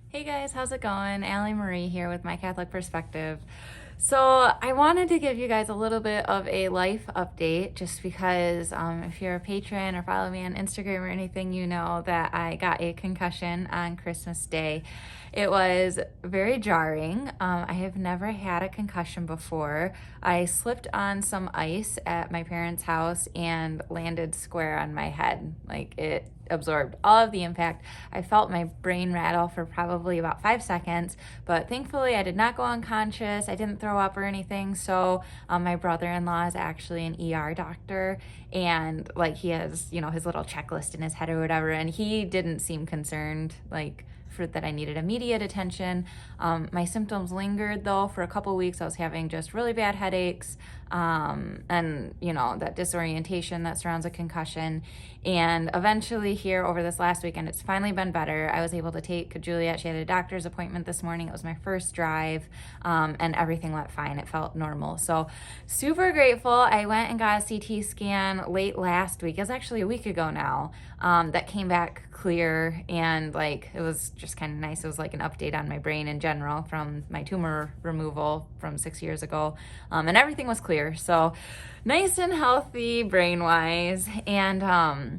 Hey guys, how's it going? Allie Marie here with My Catholic Perspective. So I wanted to give you guys a little bit of a life update just because if you're a patron or follow me on Instagram or anything, you know that I got a concussion on Christmas Day. It was very jarring. I have never had a concussion before. I slipped on some ice at my parents' house and landed square on my head. Like it absorbed all of the impact. I felt my brain rattle for probably about 5 seconds, but thankfully I did not go unconscious. I didn't throw up or anything. So my brother-in-law is actually an ER doctor, and like he has, his little checklist in his head or whatever, and he didn't seem concerned for that I needed immediate attention. My symptoms lingered though for a couple weeks. I was having just really bad headaches, and that disorientation that surrounds a concussion. And eventually here over this last weekend, it's finally been better. I was able to take Juliet. She had a doctor's appointment this morning. It was my first drive, and everything went fine. It felt normal. So super grateful. I went and got a CT scan late last week. It was actually a week ago now, that came back clear, and it was just kind of nice. It was like an update on my brain in general from my tumor removal from 6 years ago, and everything was clear. So nice and healthy brain wise, and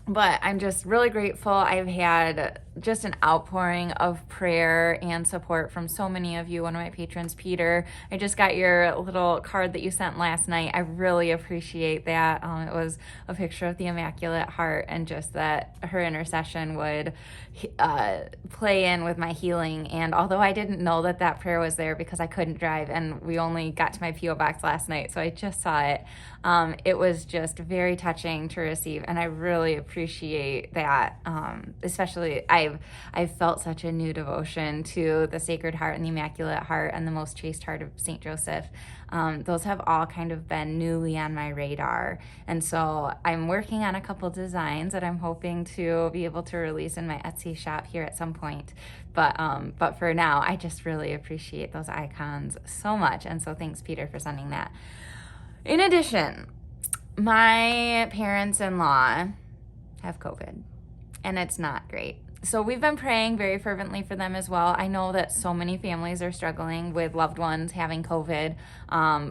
but I'm just really grateful. I've had just an outpouring of prayer and support from so many of you. One of my patrons, Peter, I just got your little card that you sent last night. I really appreciate that. It was a picture of the Immaculate Heart, and just that her intercession would play in with my healing. And although I didn't know that prayer was there because I couldn't drive and we only got to my P.O. box last night, so I just saw it. It was just very touching to receive, and I really appreciate that. Especially, I've felt such a new devotion to the Sacred Heart and the Immaculate Heart and the Most Chaste Heart of Saint Joseph. Those have all kind of been newly on my radar, and so I'm working on a couple designs that I'm hoping to be able to release in my Etsy shop here at some point. But for now, I just really appreciate those icons so much, and so thanks, Peter, for sending that. In addition, my parents-in-law have COVID, and it's not great. So we've been praying very fervently for them as well. I know that so many families are struggling with loved ones having COVID.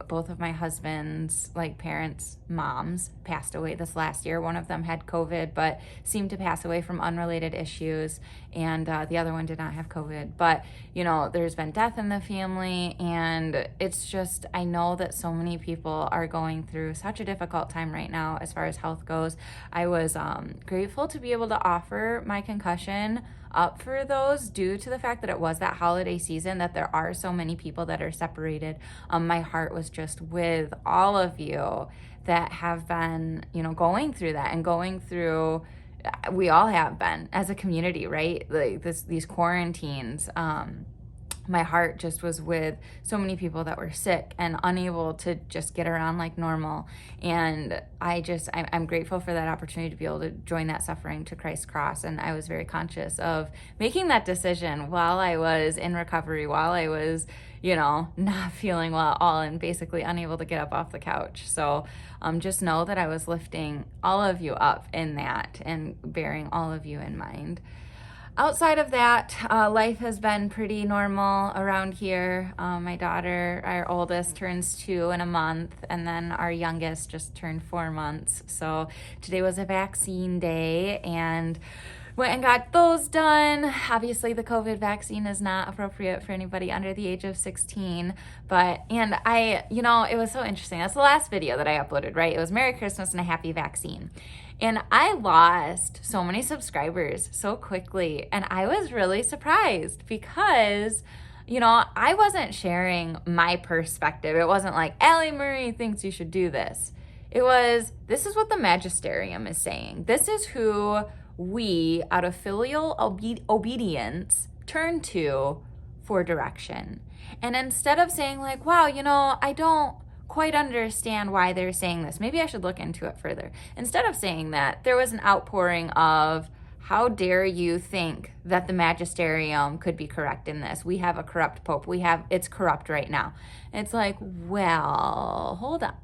Both of my husband's parents' moms passed away this last year. One of them had COVID, but seemed to pass away from unrelated issues, and the other one did not have COVID. But there's been death in the family, and it's just, I know that so many people are going through such a difficult time right now as far as health goes. I was grateful to be able to offer my concussion up for those due to the fact that it was that holiday season, that there are so many people that are separated. My heart was just with all of you that have been, going through that and going through, we all have been as a community, right? These quarantines. My heart just was with so many people that were sick and unable to just get around like normal. And I'm grateful for that opportunity to be able to join that suffering to Christ's cross. And I was very conscious of making that decision while I was in recovery, while I was, not feeling well at all and basically unable to get up off the couch. So just know that I was lifting all of you up in that and bearing all of you in mind. Outside of that, life has been pretty normal around here. My daughter, our oldest, turns 2 in a month, and then our youngest just turned 4 months. So today was a vaccine day, and went and got those done. Obviously, the COVID vaccine is not appropriate for anybody under the age of 16, and it was so interesting. That's the last video that I uploaded, right? It was Merry Christmas and a happy vaccine. And I lost so many subscribers so quickly, and I was really surprised because I wasn't sharing my perspective. It wasn't like, Allie Marie thinks you should do this. It was, this is what the Magisterium is saying. This is who we, out of filial obedience, turn to for direction. And instead of saying wow, I don't quite understand why they're saying this, maybe I should look into it further. Instead of saying that, there was an outpouring of, how dare you think that the Magisterium could be correct in this? We have a corrupt pope. It's corrupt right now. It's well, hold on.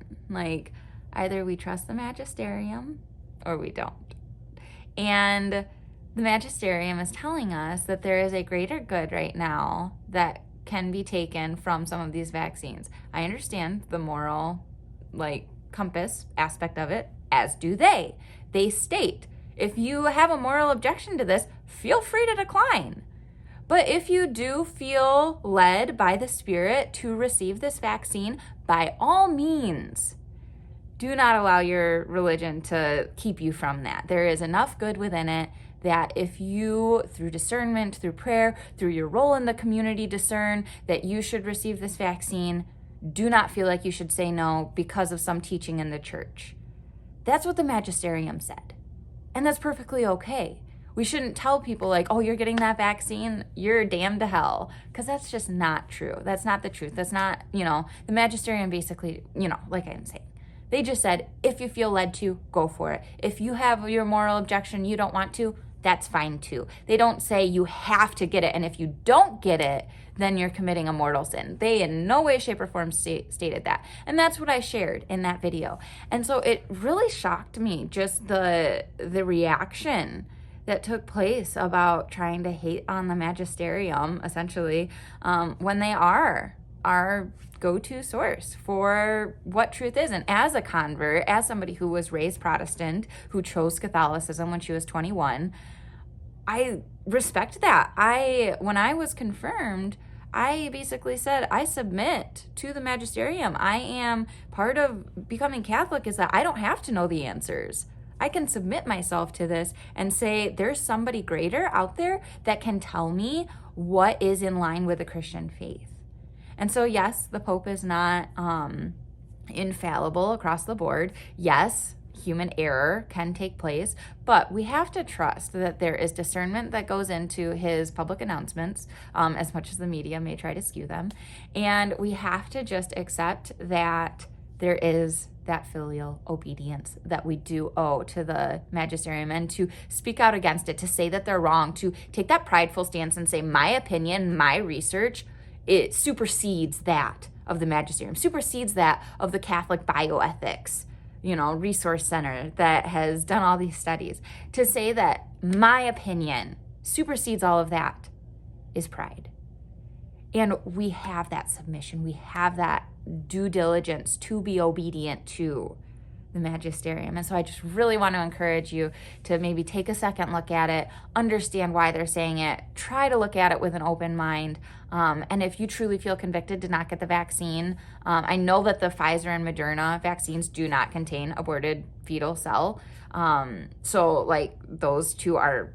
Either we trust the Magisterium or we don't. And the Magisterium is telling us that there is a greater good right now that can be taken from some of these vaccines. I understand the moral, compass aspect of it, as do they. They state, if you have a moral objection to this, feel free to decline. But if you do feel led by the Spirit to receive this vaccine, by all means, do not allow your religion to keep you from that. There is enough good within it that if you, through discernment, through prayer, through your role in the community, discern that you should receive this vaccine, do not feel like you should say no because of some teaching in the church. That's what the Magisterium said. And that's perfectly okay. We shouldn't tell people oh, you're getting that vaccine, you're damned to hell, because that's just not true. That's not the truth. That's not, the Magisterium basically, like I'm saying, they just said, if you feel led to, go for it. If you have your moral objection, you don't want to, that's fine too. They don't say you have to get it, and if you don't get it, then you're committing a mortal sin. They in no way, shape, or form stated that. And that's what I shared in that video. And so it really shocked me, just the reaction that took place about trying to hate on the Magisterium, essentially, when they are our go-to source for what truth is. And as a convert, as somebody who was raised Protestant, who chose Catholicism when she was 21, I respect that. When I was confirmed, I basically said, I submit to the Magisterium. I am part of becoming Catholic is that I don't have to know the answers. I can submit myself to this and say, there's somebody greater out there that can tell me what is in line with the Christian faith. And so, yes, the Pope is not infallible across the board. Yes, human error can take place, but we have to trust that there is discernment that goes into his public announcements, as much as the media may try to skew them. And we have to just accept that there is that filial obedience that we do owe to the Magisterium, and to speak out against it, to say that they're wrong, to take that prideful stance and say, my opinion, my research, it supersedes that of the Magisterium, supersedes that of the Catholic bioethics, resource center that has done all these studies. To say that my opinion supersedes all of that is pride. And we have that submission. We have that due diligence to be obedient to the Magisterium. And so I just really want to encourage you to maybe take a second look at it, understand why they're saying it, try to look at it with an open mind. And if you truly feel convicted to not get the vaccine, I know that the Pfizer and Moderna vaccines do not contain aborted fetal cell. So those two are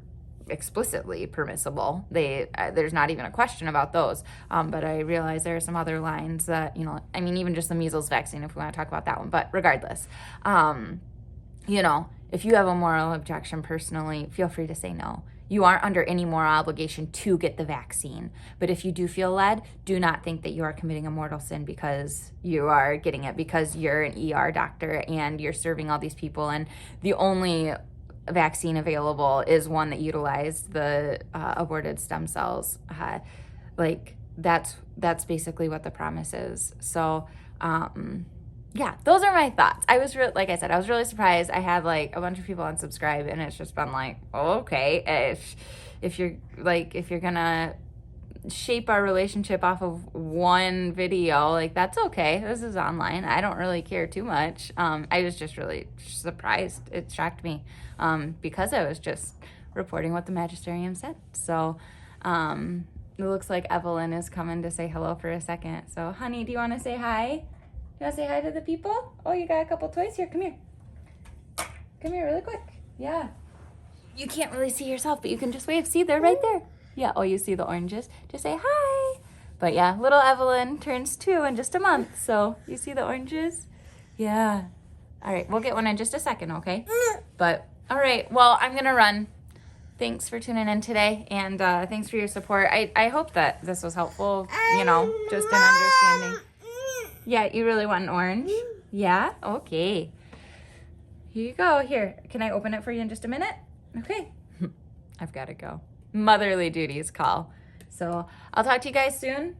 explicitly permissible. There's not even a question about those. But I realize there are some other lines that, even just the measles vaccine, if we want to talk about that one. But regardless, if you have a moral objection personally, feel free to say no. You aren't under any moral obligation to get the vaccine. But if you do feel led, do not think that you are committing a mortal sin because you are getting it, because you're an ER doctor and you're serving all these people, and the only vaccine available is one that utilized the aborted stem cells. That's basically what the promise is. So yeah, those are my thoughts. I was like I said, I was really surprised. I had a bunch of people unsubscribe, and it's just been okay, if you're gonna shape our relationship off of one video, that's okay. This is online. I don't really care too much. I was just really surprised. It shocked me because I was just reporting what the Magisterium said. So it looks like Evelyn is coming to say hello for a second. So honey, do you want to say hi? You want to say hi to the people? Oh, you got a couple toys here. Come here. Come here really quick. Yeah. You can't really see yourself, but you can just wave. See, they're right there. Yeah, oh, you see the oranges? Just say hi. But yeah, little Evelyn turns 2 in just a month. So you see the oranges? Yeah. All right, we'll get one in just a second, okay? But all right, well, I'm going to run. Thanks for tuning in today, and thanks for your support. I hope that this was helpful, just in understanding. Yeah, you really want an orange? Yeah? Okay. Here you go. Here, can I open it for you in just a minute? Okay. I've got to go. Motherly duties call. So I'll talk to you guys soon.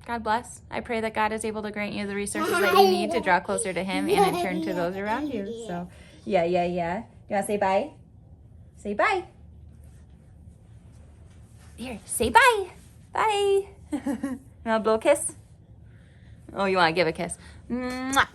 God bless. I pray that God is able to grant you the resources that you need to draw closer to Him and in turn to those around you. So, yeah. You want to say bye? Say bye. Here, say bye. Bye. You want to blow a kiss? Oh, you want to give a kiss? Mwah.